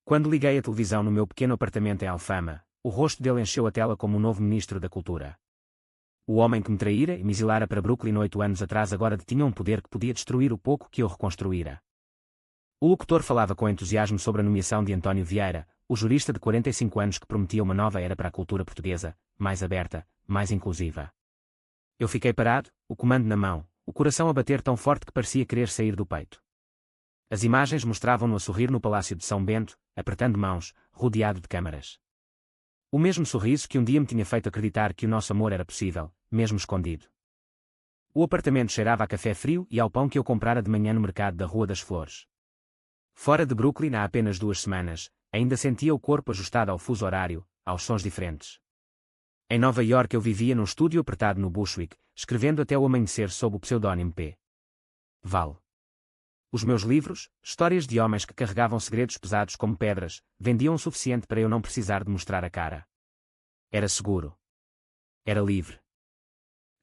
Quando liguei a televisão no meu pequeno apartamento em Alfama, o rosto dele encheu a tela como o novo ministro da Cultura. O homem que me traíra e me exilara para Brooklyn 8 anos atrás agora detinha um poder que podia destruir o pouco que eu reconstruíra. O locutor falava com entusiasmo sobre a nomeação de António Vieira, o jurista de 45 anos que prometia uma nova era para a cultura portuguesa, mais aberta, mais inclusiva. Eu fiquei parado, o comando na mão, o coração a bater tão forte que parecia querer sair do peito. As imagens mostravam-no a sorrir no Palácio de São Bento, apertando mãos, rodeado de câmaras. O mesmo sorriso que um dia me tinha feito acreditar que o nosso amor era possível, mesmo escondido. O apartamento cheirava a café frio e ao pão que eu comprara de manhã no mercado da Rua das Flores. Fora de Brooklyn há apenas 2 semanas, ainda sentia o corpo ajustado ao fuso horário, aos sons diferentes. Em Nova York eu vivia num estúdio apertado no Bushwick, escrevendo até o amanhecer sob o pseudónimo P. Val. Os meus livros, histórias de homens que carregavam segredos pesados como pedras, vendiam o suficiente para eu não precisar de mostrar a cara. Era seguro. Era livre.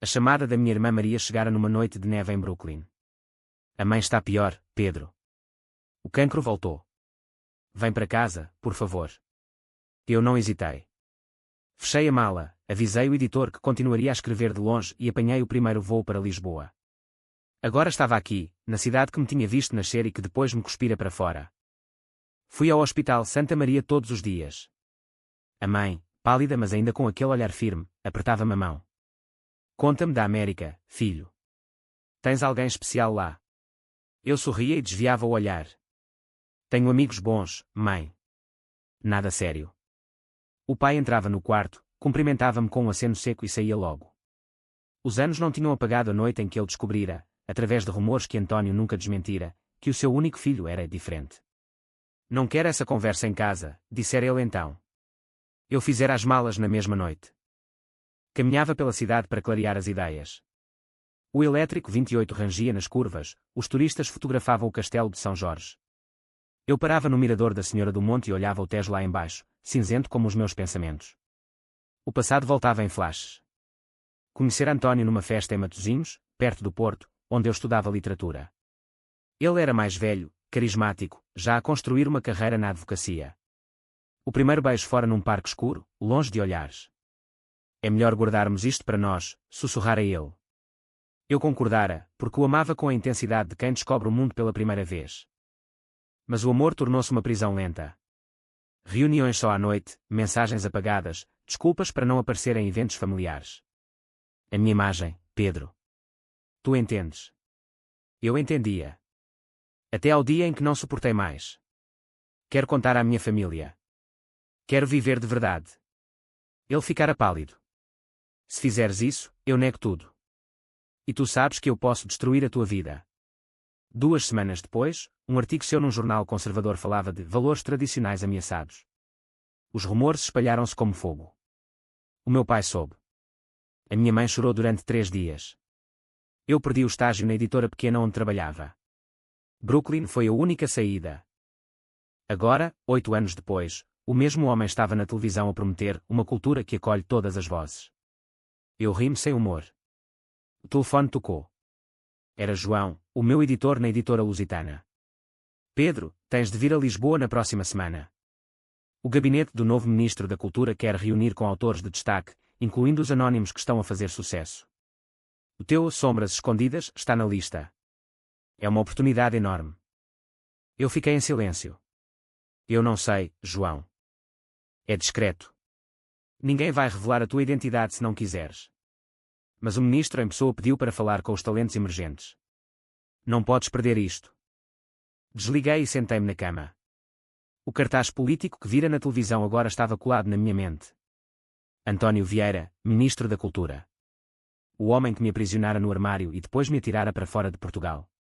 A chamada da minha irmã Maria chegara numa noite de neve em Brooklyn. A mãe está pior, Pedro. O cancro voltou. Vem para casa, por favor. Eu não hesitei. Fechei a mala, avisei o editor que continuaria a escrever de longe e apanhei o primeiro voo para Lisboa. Agora estava aqui, na cidade que me tinha visto nascer e que depois me cuspira para fora. Fui ao Hospital Santa Maria todos os dias. A mãe, pálida mas ainda com aquele olhar firme, apertava-me a mão. Conta-me da América, filho. Tens alguém especial lá? Eu sorria e desviava o olhar. Tenho amigos bons, mãe. Nada sério. O pai entrava no quarto, cumprimentava-me com um aceno seco e saía logo. Os anos não tinham apagado a noite em que ele descobrira, através de rumores que António nunca desmentira, que o seu único filho era diferente. Não quero essa conversa em casa, dissera ele então. Eu fizera as malas na mesma noite. Caminhava pela cidade para clarear as ideias. O elétrico 28 rangia nas curvas, os turistas fotografavam o castelo de São Jorge. Eu parava no mirador da Senhora do Monte e olhava o Tejo lá embaixo, cinzento como os meus pensamentos. O passado voltava em flashes. Conhecera António numa festa em Matosinhos, perto do Porto, onde eu estudava literatura. Ele era mais velho, carismático, já a construir uma carreira na advocacia. O primeiro beijo fora num parque escuro, longe de olhares. É melhor guardarmos isto para nós, sussurrara ele. Eu concordara, porque o amava com a intensidade de quem descobre o mundo pela primeira vez. Mas o amor tornou-se uma prisão lenta. Reuniões só à noite, mensagens apagadas, desculpas para não aparecer em eventos familiares. A minha imagem, Pedro. Tu entendes? Eu entendia. Até ao dia em que não suportei mais. Quero contar à minha família. Quero viver de verdade. Ele ficara pálido. Se fizeres isso, eu nego tudo. E tu sabes que eu posso destruir a tua vida. 2 semanas depois, um artigo seu num jornal conservador falava de valores tradicionais ameaçados. Os rumores espalharam-se como fogo. O meu pai soube. A minha mãe chorou durante 3 dias. Eu perdi o estágio na editora pequena onde trabalhava. Brooklyn foi a única saída. Agora, 8 anos depois, o mesmo homem estava na televisão a prometer uma cultura que acolhe todas as vozes. Eu ri-me sem humor. O telefone tocou. Era João, o meu editor na editora lusitana. Pedro, tens de vir a Lisboa na próxima semana. O gabinete do novo Ministro da Cultura quer reunir com autores de destaque, incluindo os anónimos que estão a fazer sucesso. O teu Sombras Escondidas está na lista. É uma oportunidade enorme. Eu fiquei em silêncio. Eu não sei, João. É discreto. Ninguém vai revelar a tua identidade se não quiseres. Mas o ministro em pessoa pediu para falar com os talentos emergentes. Não podes perder isto. Desliguei e sentei-me na cama. O cartaz político que vira na televisão agora estava colado na minha mente. António Vieira, Ministro da Cultura. O homem que me aprisionara no armário e depois me atirara para fora de Portugal.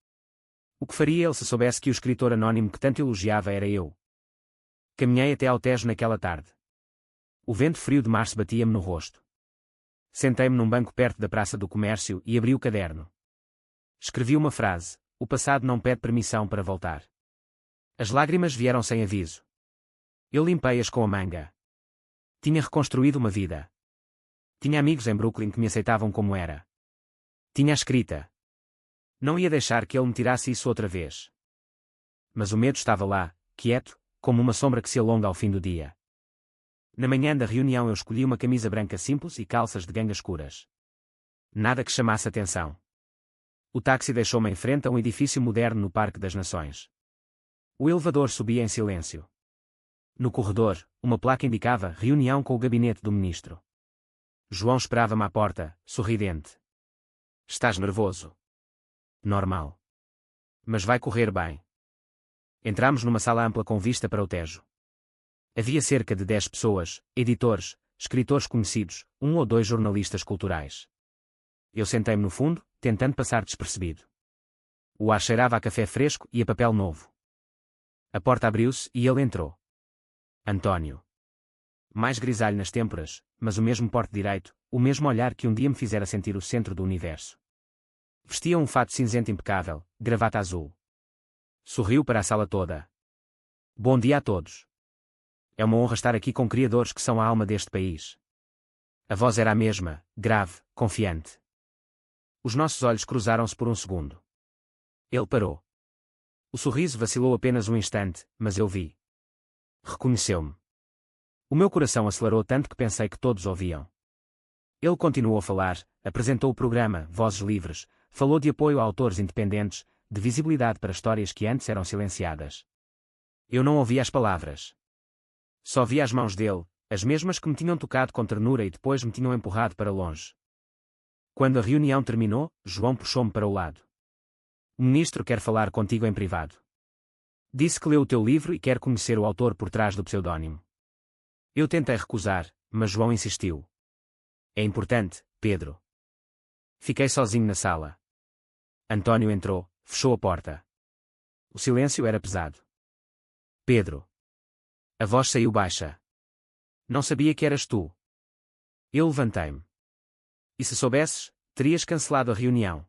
O que faria ele se soubesse que o escritor anónimo que tanto elogiava era eu? Caminhei até ao Tejo naquela tarde. O vento frio de março batia-me no rosto. Sentei-me num banco perto da Praça do Comércio e abri o caderno. Escrevi uma frase: o passado não pede permissão para voltar. As lágrimas vieram sem aviso. Eu limpei-as com a manga. Tinha reconstruído uma vida. Tinha amigos em Brooklyn que me aceitavam como era. Tinha a escrita. Não ia deixar que ele me tirasse isso outra vez. Mas o medo estava lá, quieto, como uma sombra que se alonga ao fim do dia. Na manhã da reunião eu escolhi uma camisa branca simples e calças de ganga escuras. Nada que chamasse atenção. O táxi deixou-me em frente a um edifício moderno no Parque das Nações. O elevador subia em silêncio. No corredor, uma placa indicava reunião com o gabinete do ministro. João esperava-me à porta, sorridente. Estás nervoso? Normal. Mas vai correr bem. Entramos numa sala ampla com vista para o Tejo. Havia cerca de 10 pessoas, editores, escritores conhecidos, 1 ou 2 jornalistas culturais. Eu sentei-me no fundo, tentando passar despercebido. O ar cheirava a café fresco e a papel novo. A porta abriu-se e ele entrou. António. Mais grisalho nas têmporas, mas o mesmo porte direito, o mesmo olhar que um dia me fizera sentir o centro do universo. Vestia um fato cinzento impecável, gravata azul. Sorriu para a sala toda. Bom dia a todos. É uma honra estar aqui com criadores que são a alma deste país. A voz era a mesma, grave, confiante. Os nossos olhos cruzaram-se por um segundo. Ele parou. O sorriso vacilou apenas um instante, mas eu vi. Reconheceu-me. O meu coração acelerou tanto que pensei que todos ouviam. Ele continuou a falar, apresentou o programa Vozes Livres, falou de apoio a autores independentes, de visibilidade para histórias que antes eram silenciadas. Eu não ouvia as palavras. Só via as mãos dele, as mesmas que me tinham tocado com ternura e depois me tinham empurrado para longe. Quando a reunião terminou, João puxou-me para o lado. O ministro quer falar contigo em privado. Disse que leu o teu livro e quer conhecer o autor por trás do pseudónimo. Eu tentei recusar, mas João insistiu. É importante, Pedro. Fiquei sozinho na sala. António entrou, fechou a porta. O silêncio era pesado. Pedro. A voz saiu baixa. Não sabia que eras tu. Eu levantei-me. E se soubesses, terias cancelado a reunião.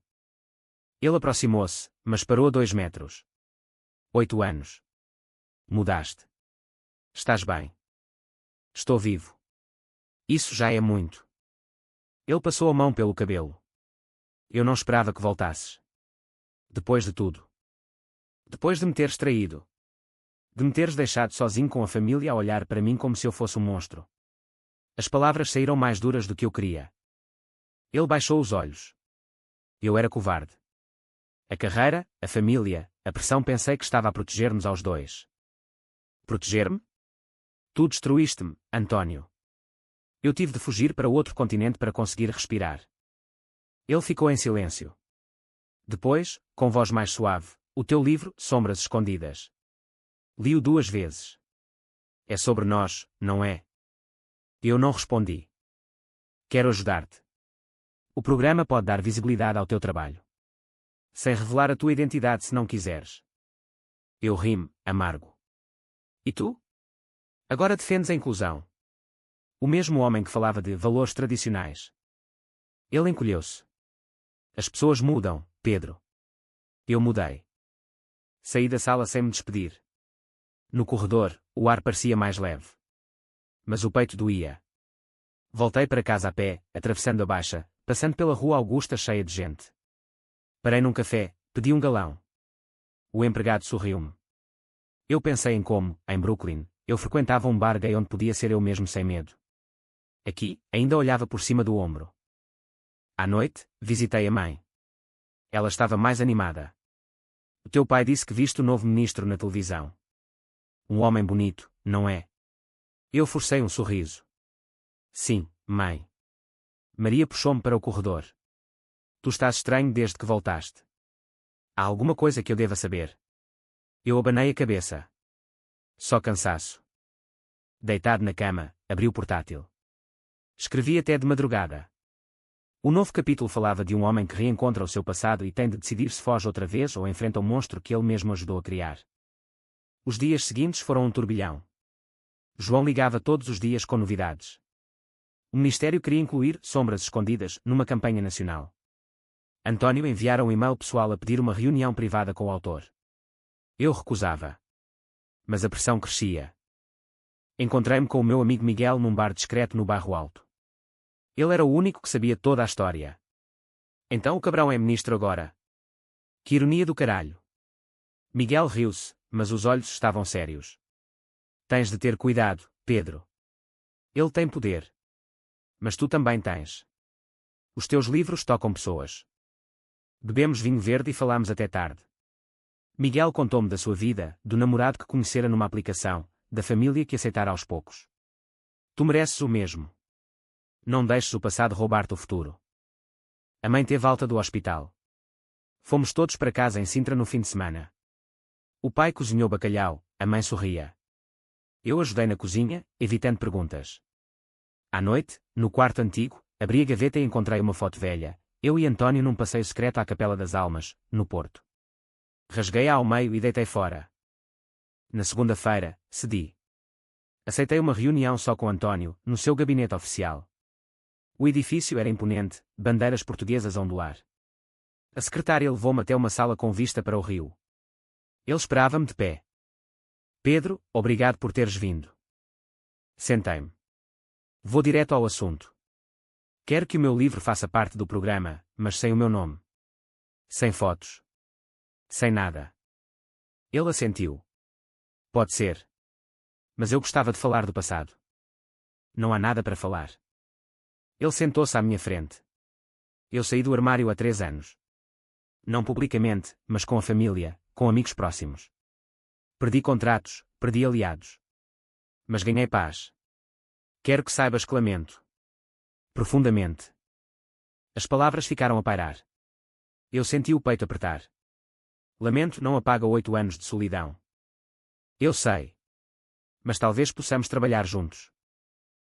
Ele aproximou-se, mas parou a 2 metros. 8 anos. Mudaste. Estás bem. Estou vivo. Isso já é muito. Ele passou a mão pelo cabelo. Eu não esperava que voltasses. Depois de tudo. Depois de me teres traído. De me teres deixado sozinho com a família a olhar para mim como se eu fosse um monstro. As palavras saíram mais duras do que eu queria. Ele baixou os olhos. Eu era covarde. A carreira, a família, a pressão, pensei que estava a proteger-nos aos dois. Proteger-me? Tu destruíste-me, António. Eu tive de fugir para outro continente para conseguir respirar. Ele ficou em silêncio. Depois, com voz mais suave, o teu livro, Sombras Escondidas. Li-o 2 vezes. É sobre nós, não é? Eu não respondi. Quero ajudar-te. O programa pode dar visibilidade ao teu trabalho. Sem revelar a tua identidade se não quiseres. Eu ri-me, amargo. E tu? Agora defendes a inclusão. O mesmo homem que falava de valores tradicionais. Ele encolheu-se. As pessoas mudam, Pedro. Eu mudei. Saí da sala sem me despedir. No corredor, o ar parecia mais leve. Mas o peito doía. Voltei para casa a pé, atravessando a Baixa, passando pela Rua Augusta cheia de gente. Parei num café, pedi um galão. O empregado sorriu-me. Eu pensei em como, em Brooklyn, eu frequentava um bar gay onde podia ser eu mesmo sem medo. Aqui, ainda olhava por cima do ombro. À noite, visitei a mãe. Ela estava mais animada. O teu pai disse que viste o novo ministro na televisão. Um homem bonito, não é? Eu forcei um sorriso. Sim, mãe. Maria puxou-me para o corredor. Tu estás estranho desde que voltaste. Há alguma coisa que eu deva saber? Eu abanei a cabeça. Só cansaço. Deitado na cama, abri o portátil. Escrevi até de madrugada. O novo capítulo falava de um homem que reencontra o seu passado e tem de decidir se foge outra vez ou enfrenta o monstro que ele mesmo ajudou a criar. Os dias seguintes foram um turbilhão. João ligava todos os dias com novidades. O Ministério queria incluir Sombras Escondidas numa campanha nacional. António enviara um e-mail pessoal a pedir uma reunião privada com o autor. Eu recusava. Mas a pressão crescia. Encontrei-me com o meu amigo Miguel num bar discreto no Bairro Alto. Ele era o único que sabia toda a história. Então o cabrão é ministro agora. Que ironia do caralho. Miguel riu-se, mas os olhos estavam sérios. Tens de ter cuidado, Pedro. Ele tem poder. Mas tu também tens. Os teus livros tocam pessoas. Bebemos vinho verde e falamos até tarde. Miguel contou-me da sua vida, do namorado que conhecera numa aplicação, da família que aceitara aos poucos. Tu mereces o mesmo. Não deixes o passado roubar-te o futuro. A mãe teve alta do hospital. Fomos todos para casa em Sintra no fim de semana. O pai cozinhou bacalhau, a mãe sorria. Eu ajudei na cozinha, evitando perguntas. À noite, no quarto antigo, abri a gaveta e encontrei uma foto velha, eu e António num passeio secreto à Capela das Almas, no Porto. Rasguei-a ao meio e deitei fora. Na segunda-feira, cedi. Aceitei uma reunião só com António, no seu gabinete oficial. O edifício era imponente, bandeiras portuguesas a ondular. A secretária levou-me até uma sala com vista para o rio. Ele esperava-me de pé. Pedro, obrigado por teres vindo. Sentei-me. Vou direto ao assunto. Quero que o meu livro faça parte do programa, mas sem o meu nome. Sem fotos. Sem nada. Ele assentiu. Pode ser. Mas eu gostava de falar do passado. Não há nada para falar. Ele sentou-se à minha frente. Eu saí do armário há 3 anos. Não publicamente, mas com a família, com amigos próximos. Perdi contratos, perdi aliados. Mas ganhei paz. Quero que saibas que lamento. Profundamente. As palavras ficaram a pairar. Eu senti o peito apertar. Lamento não apaga 8 anos de solidão. Eu sei. Mas talvez possamos trabalhar juntos.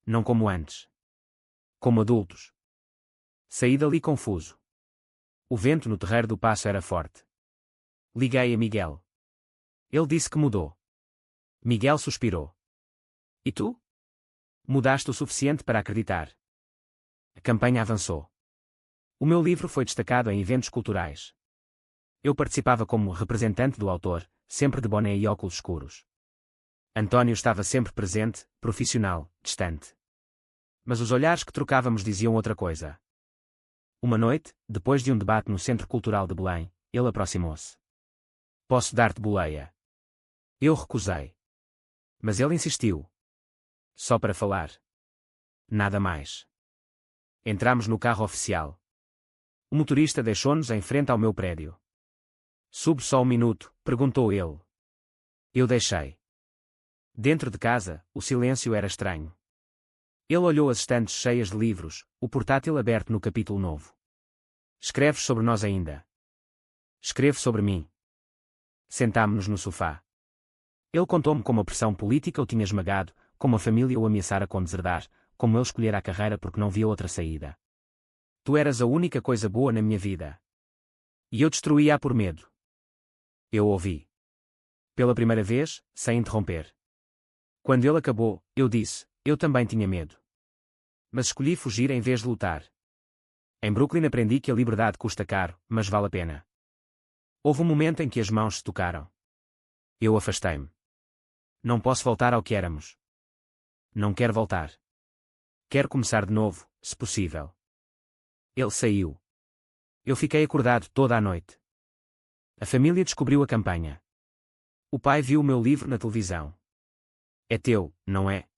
Não como antes. Como adultos. Saí dali confuso. O vento no terreiro do paço era forte. Liguei a Miguel. Ele disse que mudou. Miguel suspirou. E tu? Mudaste o suficiente para acreditar. A campanha avançou. O meu livro foi destacado em eventos culturais. Eu participava como representante do autor, sempre de boné e óculos escuros. António estava sempre presente, profissional, distante. Mas os olhares que trocávamos diziam outra coisa. Uma noite, depois de um debate no Centro Cultural de Belém, ele aproximou-se. Posso dar-te boleia? Eu recusei. Mas ele insistiu. Só para falar. Nada mais. Entramos no carro oficial. O motorista deixou-nos em frente ao meu prédio. Sube só um minuto, perguntou ele. Eu deixei. Dentro de casa, o silêncio era estranho. Ele olhou as estantes cheias de livros, o portátil aberto no capítulo novo. Escreves sobre nós ainda? Escrevo sobre mim. Sentámo-nos no sofá. Ele contou-me como a pressão política o tinha esmagado, como a família o ameaçara com deserdar, como ele escolhera a carreira porque não via outra saída. Tu eras a única coisa boa na minha vida. E eu destruía-a por medo. Eu ouvi. Pela primeira vez, sem interromper. Quando ele acabou, eu disse, eu também tinha medo. Mas escolhi fugir em vez de lutar. Em Brooklyn aprendi que a liberdade custa caro, mas vale a pena. Houve um momento em que as mãos se tocaram. Eu afastei-me. Não posso voltar ao que éramos. Não quero voltar. Quero começar de novo, se possível. Ele saiu. Eu fiquei acordado toda a noite. A família descobriu a campanha. O pai viu o meu livro na televisão. É teu, não é?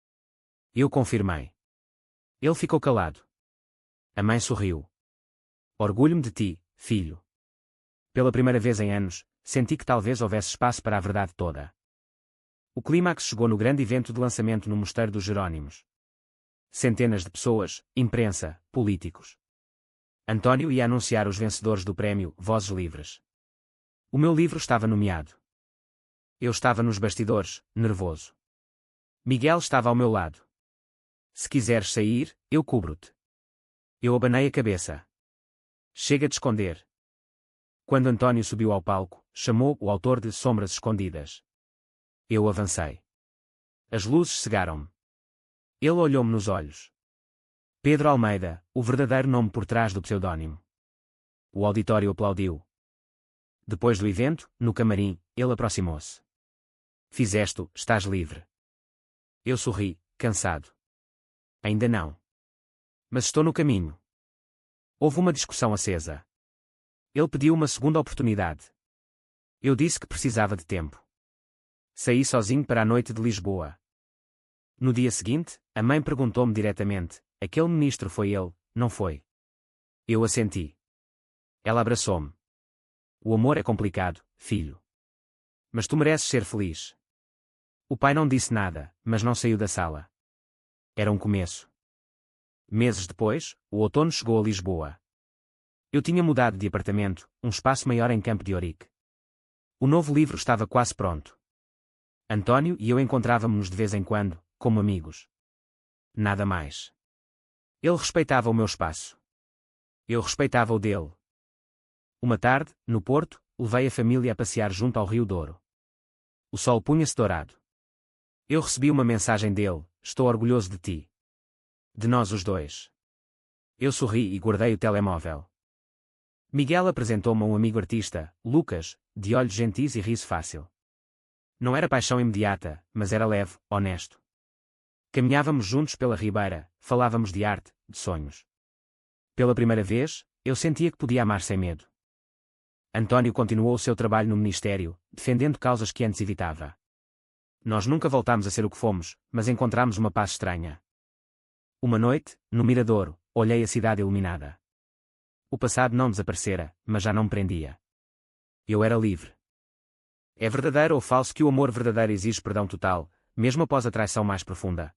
Eu confirmei. Ele ficou calado. A mãe sorriu. Orgulho-me de ti, filho. Pela primeira vez em anos, senti que talvez houvesse espaço para a verdade toda. O clímax chegou no grande evento de lançamento no Mosteiro dos Jerónimos. Centenas de pessoas, imprensa, políticos. António ia anunciar os vencedores do prémio Vozes Livres. O meu livro estava nomeado. Eu estava nos bastidores, nervoso. Miguel estava ao meu lado. Se quiseres sair, eu cubro-te. Eu abanei a cabeça. Chega de esconder. Quando António subiu ao palco, chamou o autor de Sombras Escondidas. Eu avancei. As luzes cegaram-me. Ele olhou-me nos olhos. Pedro Almeida, o verdadeiro nome por trás do pseudónimo. O auditório aplaudiu. Depois do evento, no camarim, ele aproximou-se. Fizeste-o, estás livre. Eu sorri, cansado. Ainda não. Mas estou no caminho. Houve uma discussão acesa. Ele pediu uma segunda oportunidade. Eu disse que precisava de tempo. Saí sozinho para a noite de Lisboa, No dia seguinte, a mãe perguntou-me diretamente: aquele ministro foi ele, não foi? Eu assenti. Ela abraçou-me. O amor é complicado, filho. Mas tu mereces ser feliz. O pai não disse nada, mas não saiu da sala. Era um começo. Meses depois, o outono chegou a Lisboa. Eu tinha mudado de apartamento, um espaço maior em Campo de Ourique. O novo livro estava quase pronto. António e eu encontrávamos-nos de vez em quando, como amigos. Nada mais. Ele respeitava o meu espaço. Eu respeitava o dele. Uma tarde, no Porto, levei a família a passear junto ao Rio Douro. O sol punha-se dourado. Eu recebi uma mensagem dele: estou orgulhoso de ti. De nós os dois. Eu sorri e guardei o telemóvel. Miguel apresentou-me a um amigo artista, Lucas, de olhos gentis e riso fácil. Não era paixão imediata, mas era leve, honesto. Caminhávamos juntos pela ribeira, falávamos de arte, de sonhos. Pela primeira vez, eu sentia que podia amar sem medo. António continuou o seu trabalho no Ministério, defendendo causas que antes evitava. Nós nunca voltámos a ser o que fomos, mas encontramos uma paz estranha. Uma noite, no Miradouro, olhei a cidade iluminada. O passado não desaparecera, mas já não me prendia. Eu era livre. É verdadeiro ou falso que o amor verdadeiro exige perdão total, mesmo após a traição mais profunda?